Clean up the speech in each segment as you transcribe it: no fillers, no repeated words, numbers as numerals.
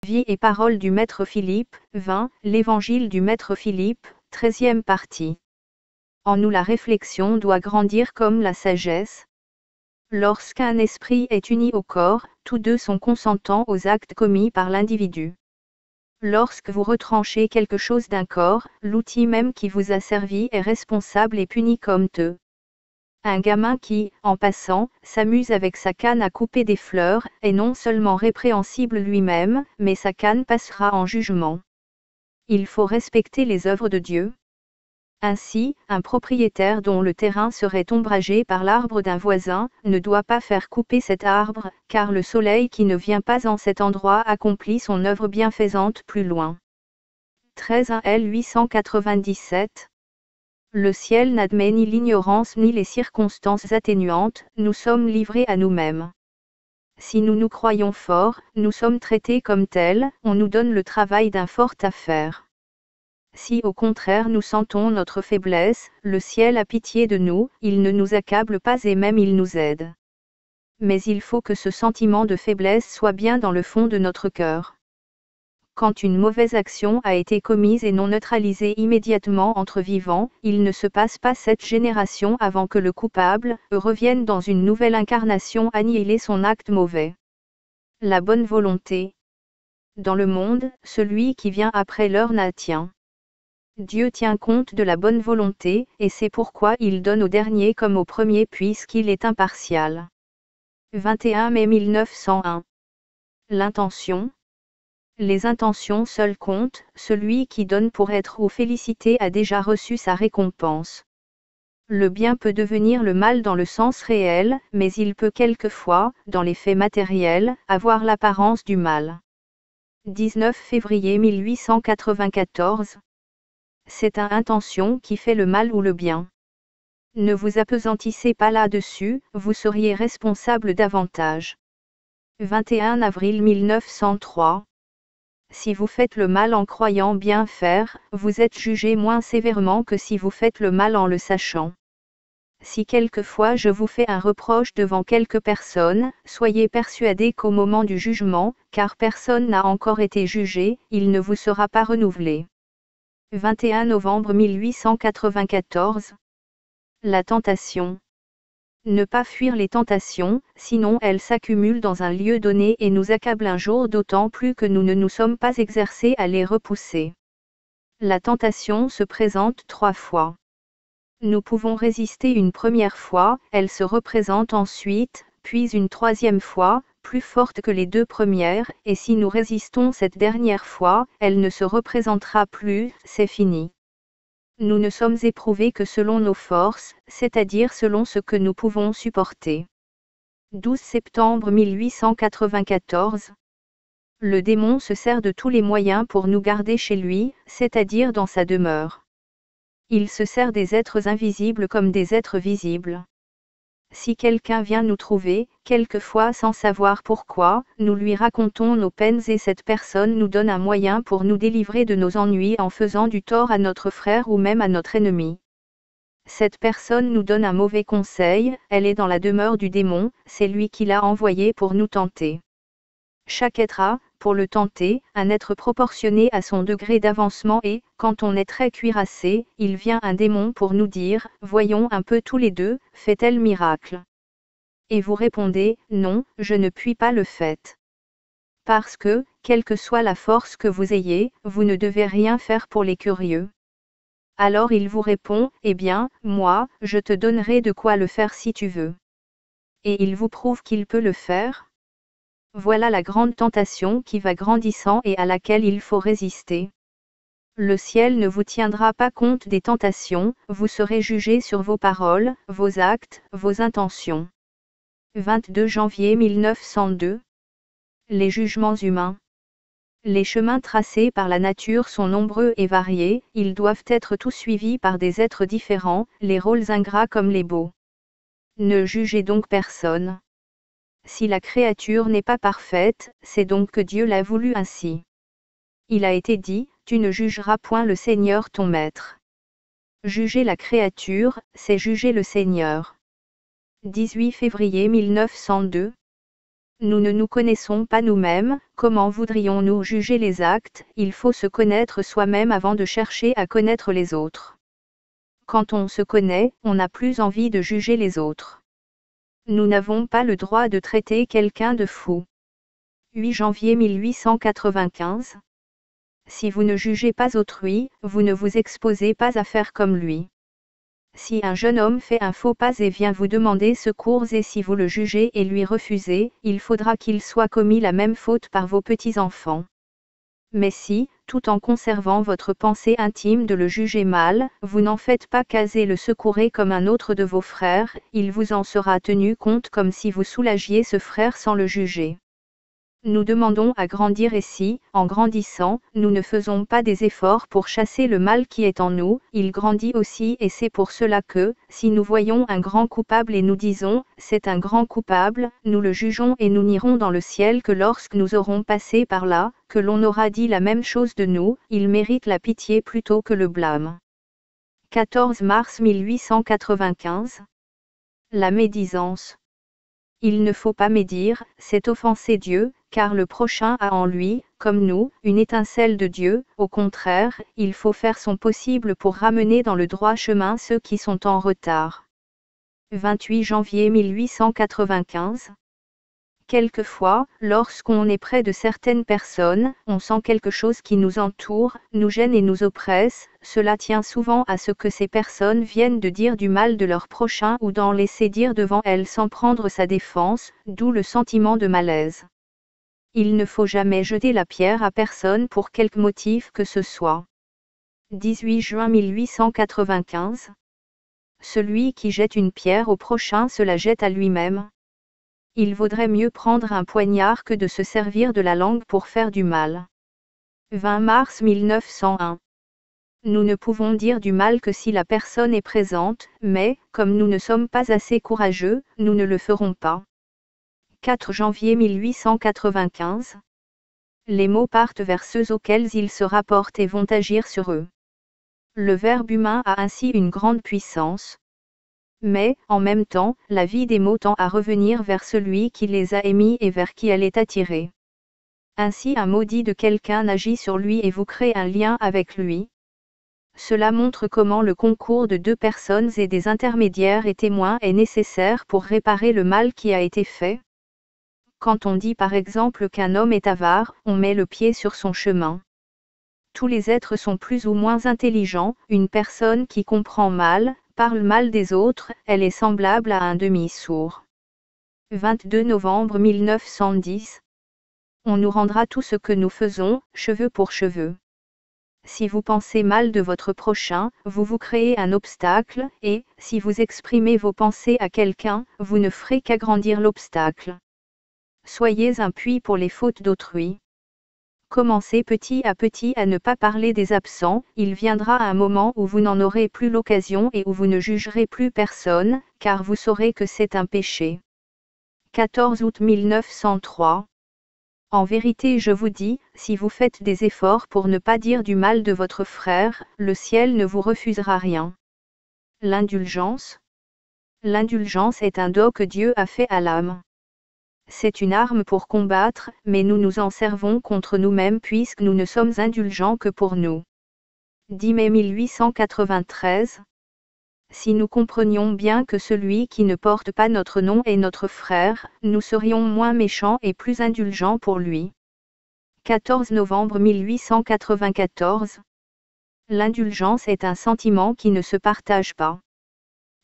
Vie et parole du Maître Philippe, 20, l'Évangile du Maître Philippe, 13e partie. En nous la réflexion doit grandir comme la sagesse. Lorsqu'un esprit est uni au corps, tous deux sont consentants aux actes commis par l'individu. Lorsque vous retranchez quelque chose d'un corps, l'outil même qui vous a servi est responsable et puni comme eux. Un gamin qui, en passant, s'amuse avec sa canne à couper des fleurs, est non seulement répréhensible lui-même, mais sa canne passera en jugement. Il faut respecter les œuvres de Dieu. Ainsi, un propriétaire dont le terrain serait ombragé par l'arbre d'un voisin, ne doit pas faire couper cet arbre, car le soleil qui ne vient pas en cet endroit accomplit son œuvre bienfaisante plus loin. 13 L 897. Le ciel n'admet ni l'ignorance ni les circonstances atténuantes, nous sommes livrés à nous-mêmes. Si nous nous croyons forts, nous sommes traités comme tels, on nous donne le travail d'un fort à faire. Si au contraire nous sentons notre faiblesse, le ciel a pitié de nous, il ne nous accable pas et même il nous aide. Mais il faut que ce sentiment de faiblesse soit bien dans le fond de notre cœur. Quand une mauvaise action a été commise et non neutralisée immédiatement entre vivants, il ne se passe pas 7 générations avant que le coupable revienne dans une nouvelle incarnation annihiler son acte mauvais. La bonne volonté. Dans le monde, celui qui vient après l'heure n'a tient. Dieu tient compte de la bonne volonté, et c'est pourquoi il donne au dernier comme au premier puisqu'il est impartial. 21 mai 1901. L'intention. Les intentions seules comptent, celui qui donne pour être ou félicité a déjà reçu sa récompense. Le bien peut devenir le mal dans le sens réel, mais il peut quelquefois, dans les faits matériels, avoir l'apparence du mal. 19 février 1894. C'est une intention qui fait le mal ou le bien. Ne vous appesantissez pas là-dessus, vous seriez responsable davantage. 21 avril 1903. Si vous faites le mal en croyant bien faire, vous êtes jugé moins sévèrement que si vous faites le mal en le sachant. Si quelquefois je vous fais un reproche devant quelques personnes, soyez persuadés qu'au moment du jugement, car personne n'a encore été jugé, il ne vous sera pas renouvelé. 21 novembre 1894. La tentation. Ne pas fuir les tentations, sinon elles s'accumulent dans un lieu donné et nous accablent un jour d'autant plus que nous ne nous sommes pas exercés à les repousser. La tentation se présente 3 fois. Nous pouvons résister une première fois, elle se représente ensuite, puis une 3e fois, plus forte que les 2 premières, et si nous résistons cette dernière fois, elle ne se représentera plus, c'est fini. Nous ne sommes éprouvés que selon nos forces, c'est-à-dire selon ce que nous pouvons supporter. 12 septembre 1894. Le démon se sert de tous les moyens pour nous garder chez lui, c'est-à-dire dans sa demeure. Il se sert des êtres invisibles comme des êtres visibles. Si quelqu'un vient nous trouver, quelquefois sans savoir pourquoi, nous lui racontons nos peines et cette personne nous donne un moyen pour nous délivrer de nos ennuis en faisant du tort à notre frère ou même à notre ennemi. Cette personne nous donne un mauvais conseil, elle est dans la demeure du démon, c'est lui qui l'a envoyé pour nous tenter. Chaque être a, pour le tenter, un être proportionné à son degré d'avancement et, quand on est très cuirassé, il vient un démon pour nous dire, voyons un peu tous les deux, fais tel miracle. Et vous répondez, non, je ne puis pas le faire. Parce que, quelle que soit la force que vous ayez, vous ne devez rien faire pour les curieux. Alors il vous répond, eh bien, moi, je te donnerai de quoi le faire si tu veux. Et il vous prouve qu'il peut le faire. Voilà la grande tentation qui va grandissant et à laquelle il faut résister. Le ciel ne vous tiendra pas compte des tentations, vous serez jugé sur vos paroles, vos actes, vos intentions. 22 janvier 1902. Les jugements humains. Les chemins tracés par la nature sont nombreux et variés, ils doivent être tous suivis par des êtres différents, les rôles ingrats comme les beaux. Ne jugez donc personne. Si la créature n'est pas parfaite, c'est donc que Dieu l'a voulu ainsi. Il a été dit, tu ne jugeras point le Seigneur ton maître. Juger la créature, c'est juger le Seigneur. 18 février 1902. Nous ne nous connaissons pas nous-mêmes, comment voudrions-nous juger les actes? Il faut se connaître soi-même avant de chercher à connaître les autres. Quand on se connaît, on n'a plus envie de juger les autres. Nous n'avons pas le droit de traiter quelqu'un de fou. 8 janvier 1895. Si vous ne jugez pas autrui, vous ne vous exposez pas à faire comme lui. Si un jeune homme fait un faux pas et vient vous demander secours et si vous le jugez et lui refusez, il faudra qu'il soit commis la même faute par vos petits-enfants. Mais si, tout en conservant votre pensée intime de le juger mal, vous n'en faites pas cas et le secourez comme un autre de vos frères, il vous en sera tenu compte comme si vous soulagiez ce frère sans le juger. Nous demandons à grandir et si, en grandissant, nous ne faisons pas des efforts pour chasser le mal qui est en nous, il grandit aussi et c'est pour cela que, si nous voyons un grand coupable et nous disons, c'est un grand coupable, nous le jugeons et nous n'irons dans le ciel que lorsque nous aurons passé par là, que l'on aura dit la même chose de nous, il mérite la pitié plutôt que le blâme. 14 mars 1895. La médisance. Il ne faut pas médire, c'est offenser Dieu, car le prochain a en lui, comme nous, une étincelle de Dieu, au contraire, il faut faire son possible pour ramener dans le droit chemin ceux qui sont en retard. 28 janvier 1895. Quelquefois, lorsqu'on est près de certaines personnes, on sent quelque chose qui nous entoure, nous gêne et nous oppresse, cela tient souvent à ce que ces personnes viennent de dire du mal de leur prochain ou d'en laisser dire devant elles sans prendre sa défense, d'où le sentiment de malaise. Il ne faut jamais jeter la pierre à personne pour quelque motif que ce soit. 18 juin 1895. Celui qui jette une pierre au prochain se la jette à lui-même. Il vaudrait mieux prendre un poignard que de se servir de la langue pour faire du mal. 20 mars 1901. Nous ne pouvons dire du mal que si la personne est présente, mais, comme nous ne sommes pas assez courageux, nous ne le ferons pas. 4 janvier 1895. Les mots partent vers ceux auxquels ils se rapportent et vont agir sur eux. Le verbe humain a ainsi une grande puissance. Mais, en même temps, la vie des mots tend à revenir vers celui qui les a émis et vers qui elle est attirée. Ainsi un mot dit de quelqu'un agit sur lui et vous crée un lien avec lui. Cela montre comment le concours de deux personnes et des intermédiaires et témoins est nécessaire pour réparer le mal qui a été fait. Quand on dit par exemple qu'un homme est avare, on met le pied sur son chemin. Tous les êtres sont plus ou moins intelligents, une personne qui comprend mal, parle mal des autres, elle est semblable à un demi-sourd. 22 novembre 1910. On nous rendra tout ce que nous faisons, cheveu pour cheveu. Si vous pensez mal de votre prochain, vous vous créez un obstacle, et, si vous exprimez vos pensées à quelqu'un, vous ne ferez qu'agrandir l'obstacle. Soyez un puits pour les fautes d'autrui. Commencez petit à petit à ne pas parler des absents, il viendra un moment où vous n'en aurez plus l'occasion et où vous ne jugerez plus personne, car vous saurez que c'est un péché. 14 août 1903. En vérité je vous dis, si vous faites des efforts pour ne pas dire du mal de votre frère, le ciel ne vous refusera rien. L'indulgence. L'indulgence est un don que Dieu a fait à l'âme. C'est une arme pour combattre, mais nous nous en servons contre nous-mêmes puisque nous ne sommes indulgents que pour nous. 10 mai 1893. Si nous comprenions bien que celui qui ne porte pas notre nom est notre frère, nous serions moins méchants et plus indulgents pour lui. 14 novembre 1894. L'indulgence est un sentiment qui ne se partage pas.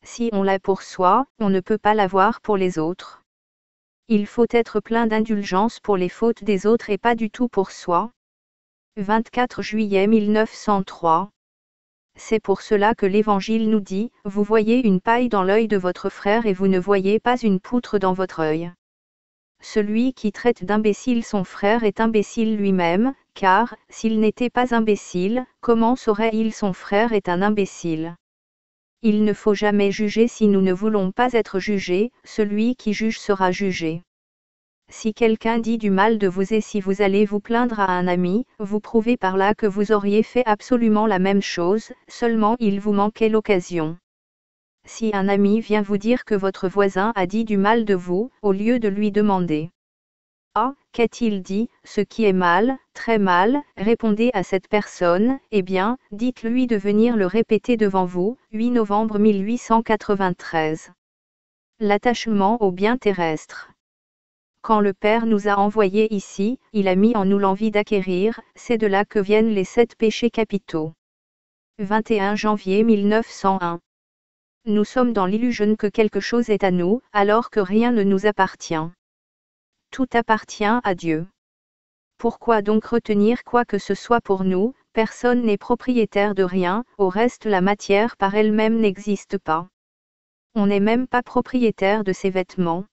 Si on l'a pour soi, on ne peut pas l'avoir pour les autres. Il faut être plein d'indulgence pour les fautes des autres et pas du tout pour soi. 24 juillet 1903. C'est pour cela que l'Évangile nous dit, vous voyez une paille dans l'œil de votre frère et vous ne voyez pas une poutre dans votre œil. Celui qui traite d'imbécile son frère est imbécile lui-même, car, s'il n'était pas imbécile, comment saurait-il son frère est un imbécile? Il ne faut jamais juger si nous ne voulons pas être jugés, celui qui juge sera jugé. Si quelqu'un dit du mal de vous et si vous allez vous plaindre à un ami, vous prouvez par là que vous auriez fait absolument la même chose, seulement il vous manquait l'occasion. Si un ami vient vous dire que votre voisin a dit du mal de vous, au lieu de lui demander Ah, qu'a-t-il dit, ce qui est mal, très mal, répondez à cette personne, eh bien, dites-lui de venir le répéter devant vous, 8 novembre 1893. L'attachement aux biens terrestres. Quand le Père nous a envoyés ici, il a mis en nous l'envie d'acquérir, c'est de là que viennent les 7 péchés capitaux. 21 janvier 1901. Nous sommes dans l'illusion que quelque chose est à nous, alors que rien ne nous appartient. Tout appartient à Dieu. Pourquoi donc retenir quoi que ce soit pour nous? Personne n'est propriétaire de rien, au reste la matière par elle-même n'existe pas. On n'est même pas propriétaire de ses vêtements.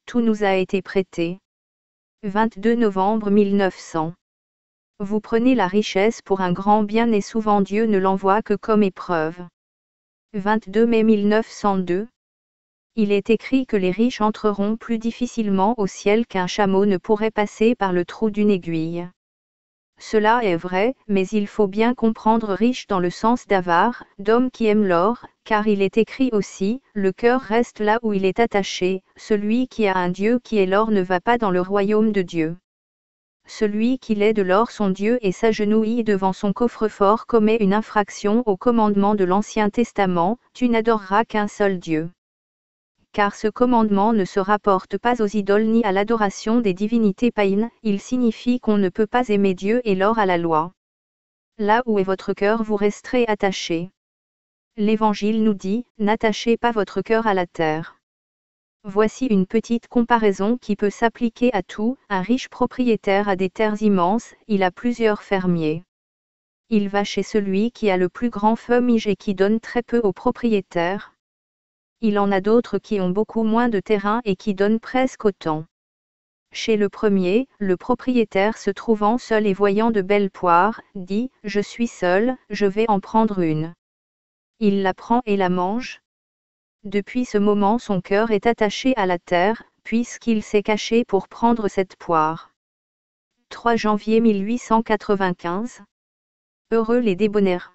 Tout nous a été prêté. 22 novembre 1900. Vous prenez la richesse pour un grand bien et souvent Dieu ne l'envoie que comme épreuve. 22 mai 1902. Il est écrit que les riches entreront plus difficilement au ciel qu'un chameau ne pourrait passer par le trou d'une aiguille. Cela est vrai, mais il faut bien comprendre riche dans le sens d'avare, d'homme qui aime l'or, car il est écrit aussi, le cœur reste là où il est attaché, celui qui a un Dieu qui est l'or ne va pas dans le royaume de Dieu. Celui qui lègue de l'or son Dieu et s'agenouille devant son coffre-fort commet une infraction au commandement de l'Ancien Testament, tu n'adoreras qu'un seul Dieu. Car ce commandement ne se rapporte pas aux idoles ni à l'adoration des divinités païennes, il signifie qu'on ne peut pas aimer Dieu et l'or à la loi. Là où est votre cœur vous resterez attaché. L'Évangile nous dit, n'attachez pas votre cœur à la terre. Voici une petite comparaison qui peut s'appliquer à tout, un riche propriétaire a des terres immenses, il a plusieurs fermiers. Il va chez celui qui a le plus grand fumige et qui donne très peu aux propriétaires. Il en a d'autres qui ont beaucoup moins de terrain et qui donnent presque autant. Chez le premier, le propriétaire se trouvant seul et voyant de belles poires, dit, je suis seul, je vais en prendre une. Il la prend et la mange. Depuis ce moment son cœur est attaché à la terre, puisqu'il s'est caché pour prendre cette poire. 3 janvier 1895. Heureux les débonnaires.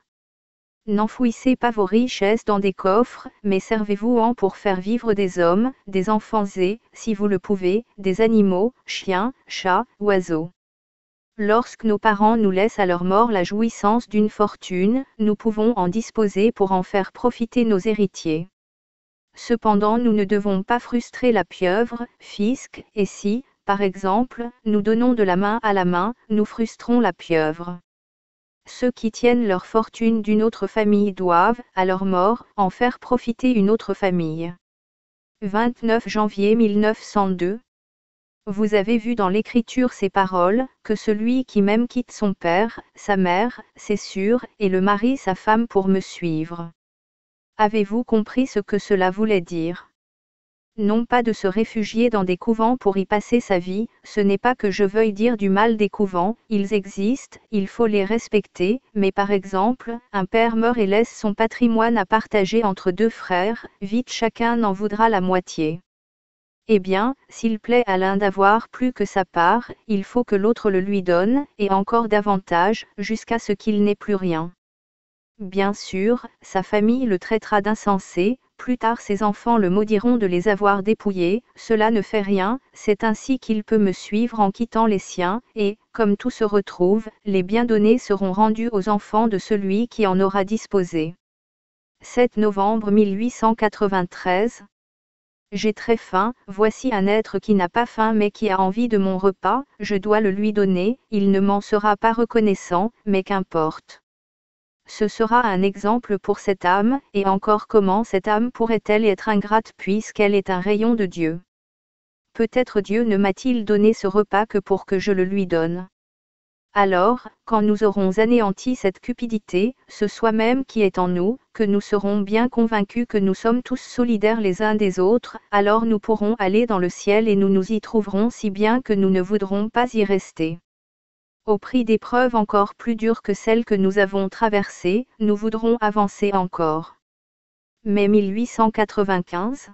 N'enfouissez pas vos richesses dans des coffres, mais servez-vous-en pour faire vivre des hommes, des enfants et, si vous le pouvez, des animaux, chiens, chats, oiseaux. Lorsque nos parents nous laissent à leur mort la jouissance d'une fortune, nous pouvons en disposer pour en faire profiter nos héritiers. Cependant nous ne devons pas frustrer la pieuvre, fisc, et si, par exemple, nous donnons de la main à la main, nous frustrons la pieuvre. Ceux qui tiennent leur fortune d'une autre famille doivent, à leur mort, en faire profiter une autre famille. 29 janvier 1902. Vous avez vu dans l'Écriture ces paroles, que celui qui m'aime quitte son père, sa mère, ses sœurs, et le mari sa femme pour me suivre. Avez-vous compris ce que cela voulait dire? Non pas de se réfugier dans des couvents pour y passer sa vie, ce n'est pas que je veuille dire du mal des couvents, ils existent, il faut les respecter, mais par exemple, un père meurt et laisse son patrimoine à partager entre 2 frères, vite chacun en voudra la moitié. Eh bien, s'il plaît à l'un d'avoir plus que sa part, il faut que l'autre le lui donne, et encore davantage, jusqu'à ce qu'il n'ait plus rien. Bien sûr, sa famille le traitera d'insensé, plus tard ses enfants le maudiront de les avoir dépouillés, cela ne fait rien, c'est ainsi qu'il peut me suivre en quittant les siens, et, comme tout se retrouve, les biens donnés seront rendus aux enfants de celui qui en aura disposé. 7 novembre 1893. J'ai très faim, voici un être qui n'a pas faim mais qui a envie de mon repas, je dois le lui donner, il ne m'en sera pas reconnaissant, mais qu'importe. Ce sera un exemple pour cette âme, et encore comment cette âme pourrait-elle être ingrate puisqu'elle est un rayon de Dieu? Peut-être Dieu ne m'a-t-il donné ce repas que pour que je le lui donne. Alors, quand nous aurons anéanti cette cupidité, ce soi-même qui est en nous, que nous serons bien convaincus que nous sommes tous solidaires les uns des autres, alors nous pourrons aller dans le ciel et nous nous y trouverons si bien que nous ne voudrons pas y rester. Au prix d'épreuves encore plus dures que celles que nous avons traversées, nous voudrons avancer encore. Mai 1895.